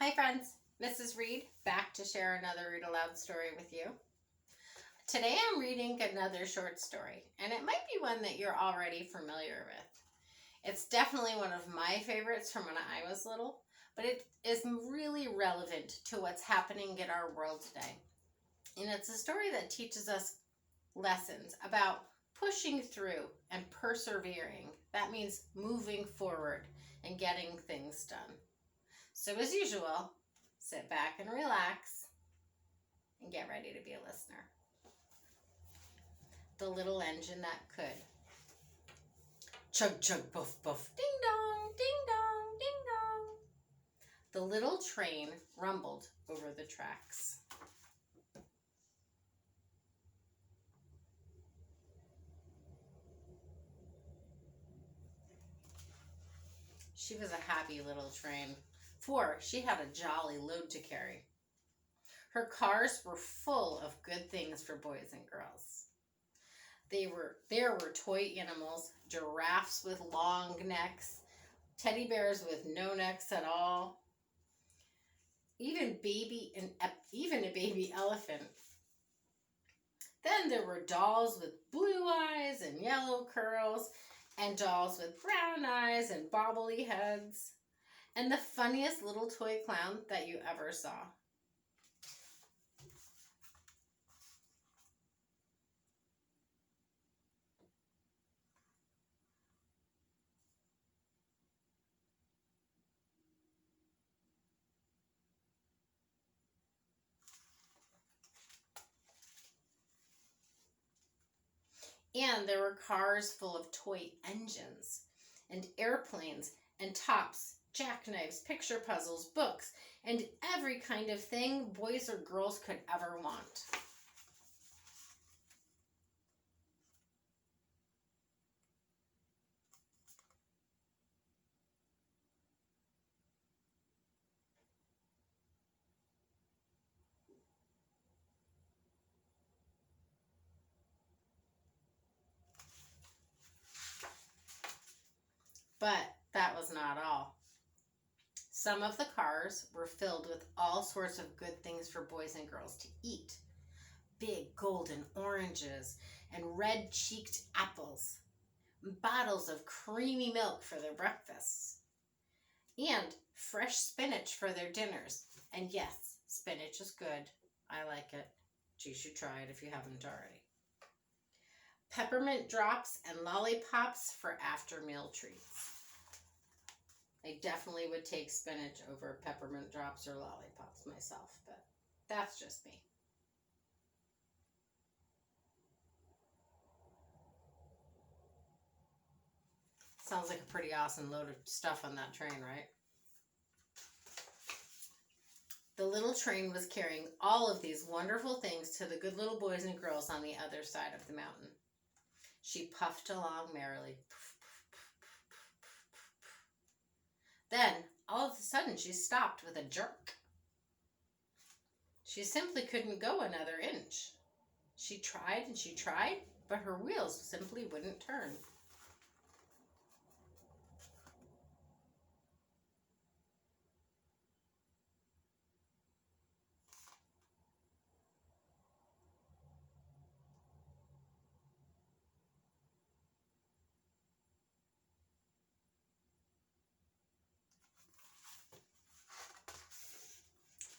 Hi friends, Mrs. Read back to share another read aloud story with you. Today I'm reading another short story, and it might be one that you're already familiar with. It's definitely one of my favorites from when I was little, but it is really relevant to what's happening in our world today. And it's a story that teaches us lessons about pushing through and persevering. That means moving forward and getting things done. So as usual, sit back and relax and get ready to be a listener. The little engine that could. Chug, chug, puff, puff, ding dong, ding dong, ding dong. The little train rumbled over the tracks. She was a happy little train, for she had a jolly load to carry. Her cars were full of good things for boys and girls. There were toy animals, giraffes with long necks, teddy bears with no necks at all, even a baby elephant. Then there were dolls with blue eyes and yellow curls, and dolls with brown eyes and bobbly heads, and the funniest little toy clown that you ever saw. And there were cars full of toy engines and airplanes and tops, jackknives, picture puzzles, books, and every kind of thing boys or girls could ever want. But that was not all. Some of the cars were filled with all sorts of good things for boys and girls to eat. Big golden oranges and red-cheeked apples, bottles of creamy milk for their breakfasts, and fresh spinach for their dinners. And yes, spinach is good. I like it. You should try it if you haven't already. Peppermint drops and lollipops for after meal treats. I definitely would take spinach over peppermint drops or lollipops myself, but that's just me. Sounds like a pretty awesome load of stuff on that train, right? The little train was carrying all of these wonderful things to the good little boys and girls on the other side of the mountain. She puffed along merrily. Then, all of a sudden, she stopped with a jerk. She simply couldn't go another inch. She tried and she tried, but her wheels simply wouldn't turn.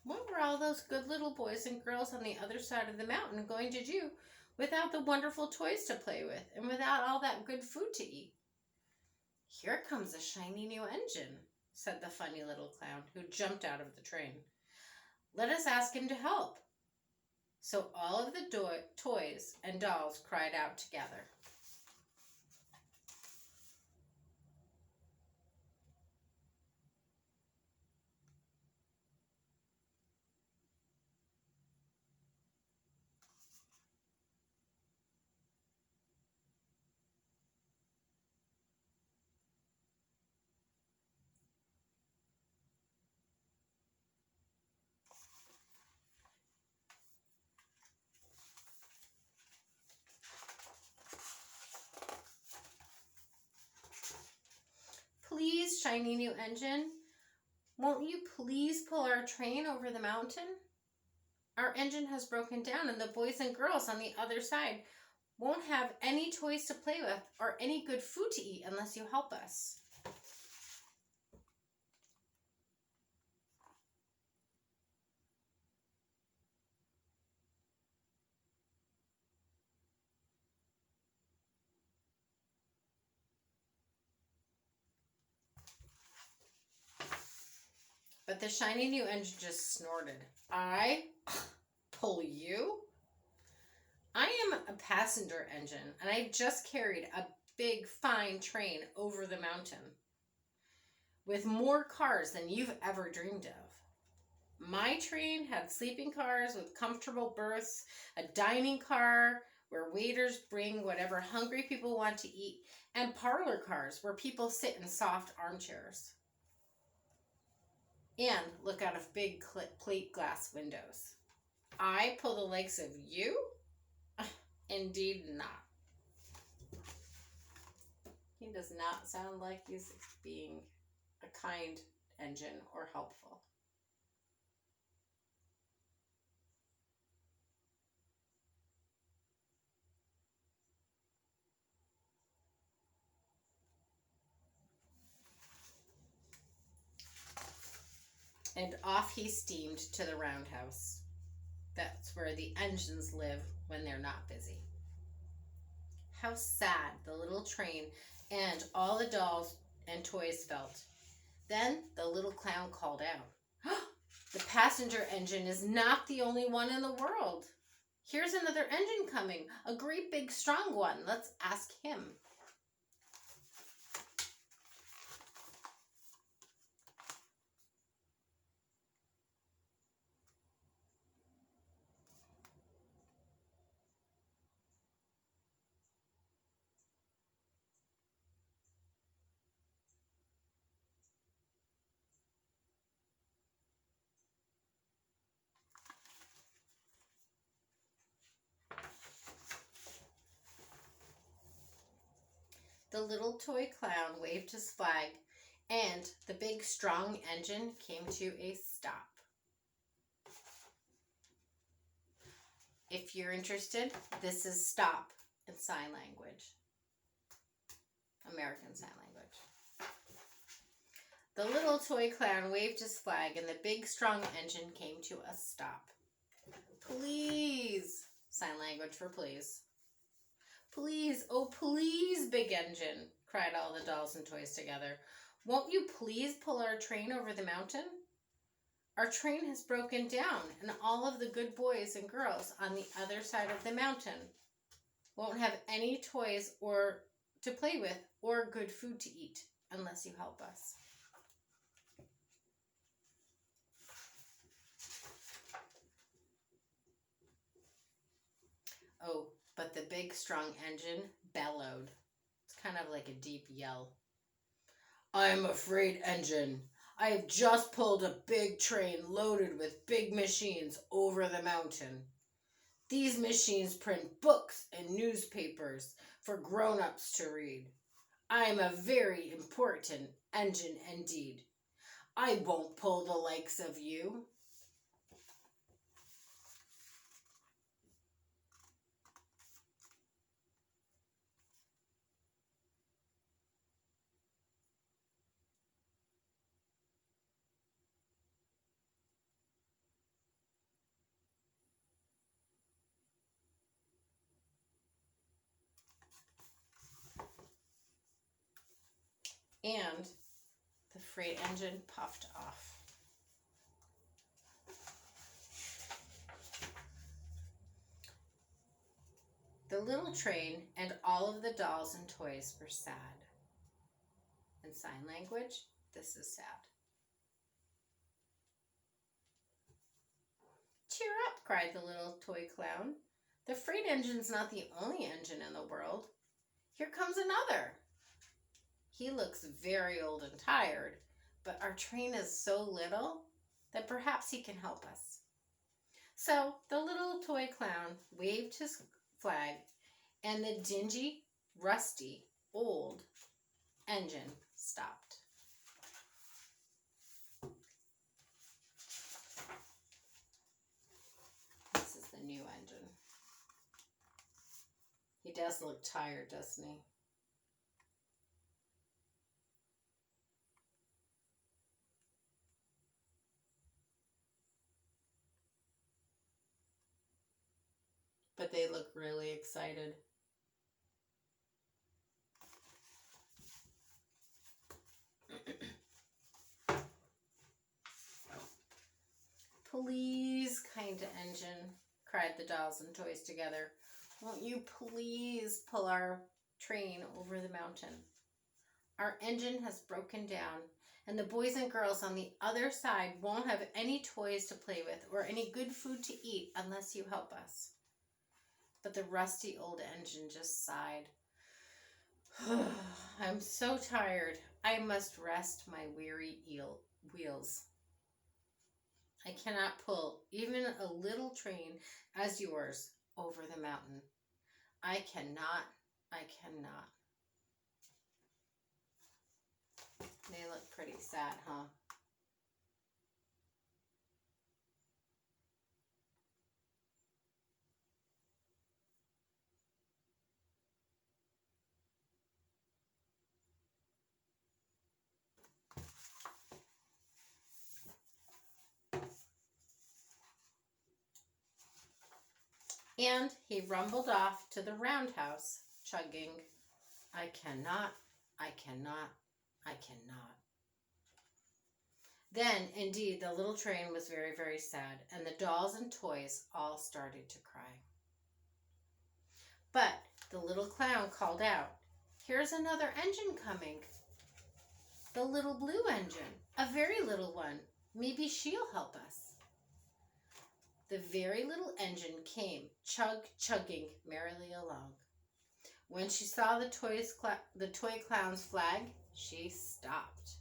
What were all those good little boys and girls on the other side of the mountain going to do without the wonderful toys to play with and without all that good food to eat? Here comes a shiny new engine, said the funny little clown who jumped out of the train. Let us ask him to help. So all of the toys and dolls cried out together. Please, shiny new engine, Won't you please pull our train over the mountain? Our engine has broken down, and the boys and girls on the other side won't have any toys to play with or any good food to eat unless you help us. But the shiny new engine just snorted. I pull you? I am a passenger engine, and I just carried a big, fine train over the mountain with more cars than you've ever dreamed of. My train had sleeping cars with comfortable berths, a dining car where waiters bring whatever hungry people want to eat, and parlor cars where people sit in soft armchairs and look out of big plate glass windows. I pull the legs of you? Indeed not. He does not sound like he's being a kind engine or helpful. And off he steamed to the roundhouse. That's where the engines live when they're not busy. How sad the little train and all the dolls and toys felt. Then the little clown called out, "The passenger engine is not the only one in the world. Here's another engine coming, a great big strong one. Let's ask him." The little toy clown waved his flag, and the big strong engine came to a stop. If you're interested, this is stop in sign language. American Sign Language. The little toy clown waved his flag, and the big strong engine came to a stop. Please, sign language for please. Please, oh please, big engine, cried all the dolls and toys together. Won't you please pull our train over the mountain? Our train has broken down, and all of the good boys and girls on the other side of the mountain won't have any toys or to play with or good food to eat unless you help us. Oh, but the big strong engine bellowed. It's kind of like a deep yell. "I'm a freight engine. I have just pulled a big train loaded with big machines over the mountain. These machines print books and newspapers for grown-ups to read. I am a very important engine indeed. I won't pull the likes of you." And the freight engine puffed off. The little train and all of the dolls and toys were sad. In sign language, this is sad. "Cheer up," cried the little toy clown. "The freight engine's not the only engine in the world. Here comes another. He looks very old and tired, but our train is so little that perhaps he can help us." So the little toy clown waved his flag, and the dingy, rusty, old engine stopped. does look tired, doesn't he? But they look really excited. Please, kind engine, cried the dolls and toys together. Won't you please pull our train over the mountain? Our engine has broken down, and the boys and girls on the other side won't have any toys to play with or any good food to eat unless you help us. But the rusty old engine just sighed. I'm so tired. I must rest my weary wheels. I cannot pull even a little train as yours over the mountain. I cannot. They look pretty sad, huh? And he rumbled off to the roundhouse, chugging, I cannot. Then, indeed, the little train was very, very sad, and the dolls and toys all started to cry. But the little clown called out, Here's another engine coming. The little blue engine, a very little one. Maybe she'll help us. The very little engine came, chugging merrily along. When she saw the toy clown's flag, she stopped.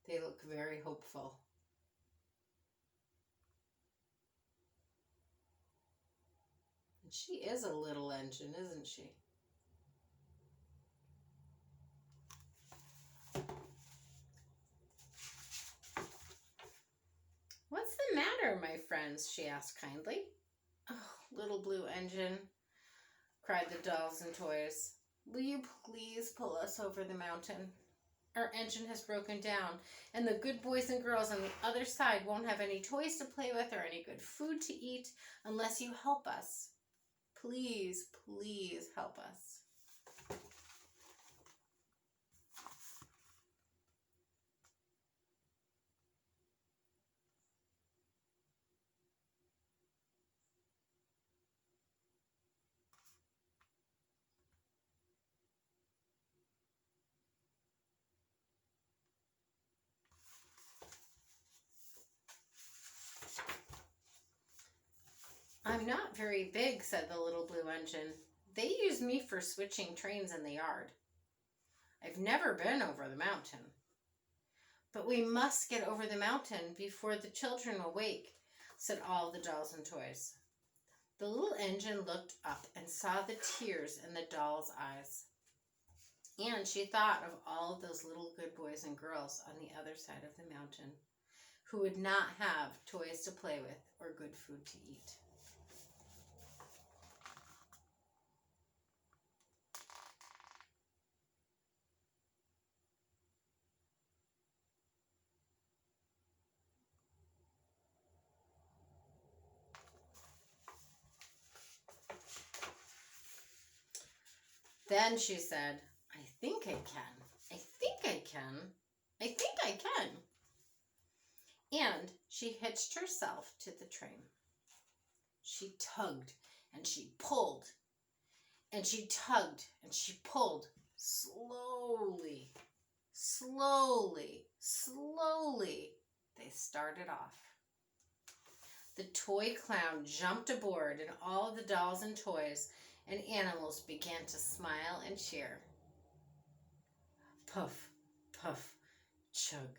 They look very hopeful. And she is a little engine, isn't she? What's the matter, my friends? She asked kindly. Oh, little blue engine, cried the dolls and toys. Will you please pull us over the mountain? Our engine has broken down, and the good boys and girls on the other side won't have any toys to play with or any good food to eat unless you help us. Please, please help us. I'm not very big, said the little blue engine. They use me for switching trains in the yard. I've never been over the mountain. But we must get over the mountain before the children awake, said all the dolls and toys. The little engine looked up and saw the tears in the doll's eyes. And she thought of all of those little good boys and girls on the other side of the mountain who would not have toys to play with or good food to eat. Then she said, I think I can. I think I can. I think I can. And she hitched herself to the train. She tugged and she pulled. And she tugged and she pulled. Slowly, slowly, slowly, they started off. The toy clown jumped aboard, and all of the dolls and toys and animals began to smile and cheer. Puff, puff, chug,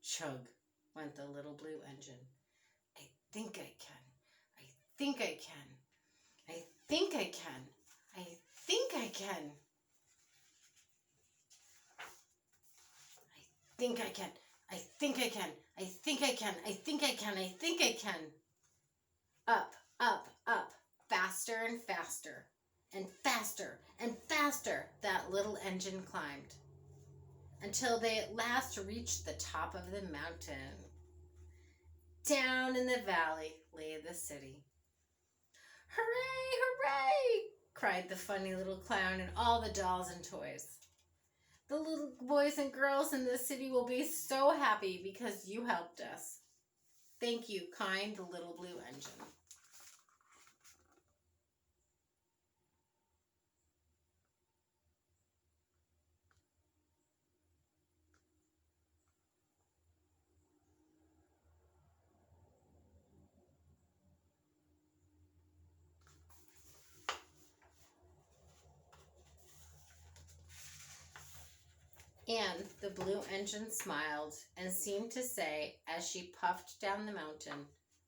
chug, went the little blue engine. I think I can. I think I can. I think I can. I think I can. think I can. I think I can. I think I can. I think I can. I think I can. Up, up, up. Faster and faster. And faster and faster that little engine climbed, until they at last reached the top of the mountain. Down in the valley lay the city. Hooray, hooray! Cried the funny little clown and all the dolls and toys. The little boys and girls in the city will be so happy because you helped us. Thank you, kind little blue engine. And the blue engine smiled and seemed to say, as she puffed down the mountain,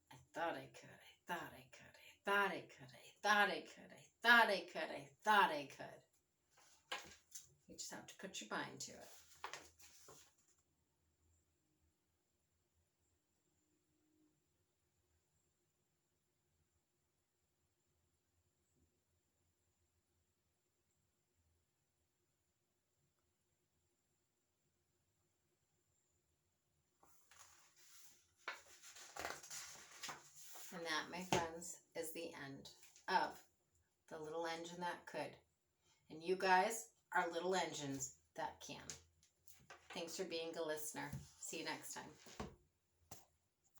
I thought I could, I thought I could, I thought I could, I thought I could, I thought I could, I thought I could. You just have to put your mind to it. And that, my friends, is the end of The Little Engine That Could. And you guys are little engines that can. Thanks for being a listener. See you next time.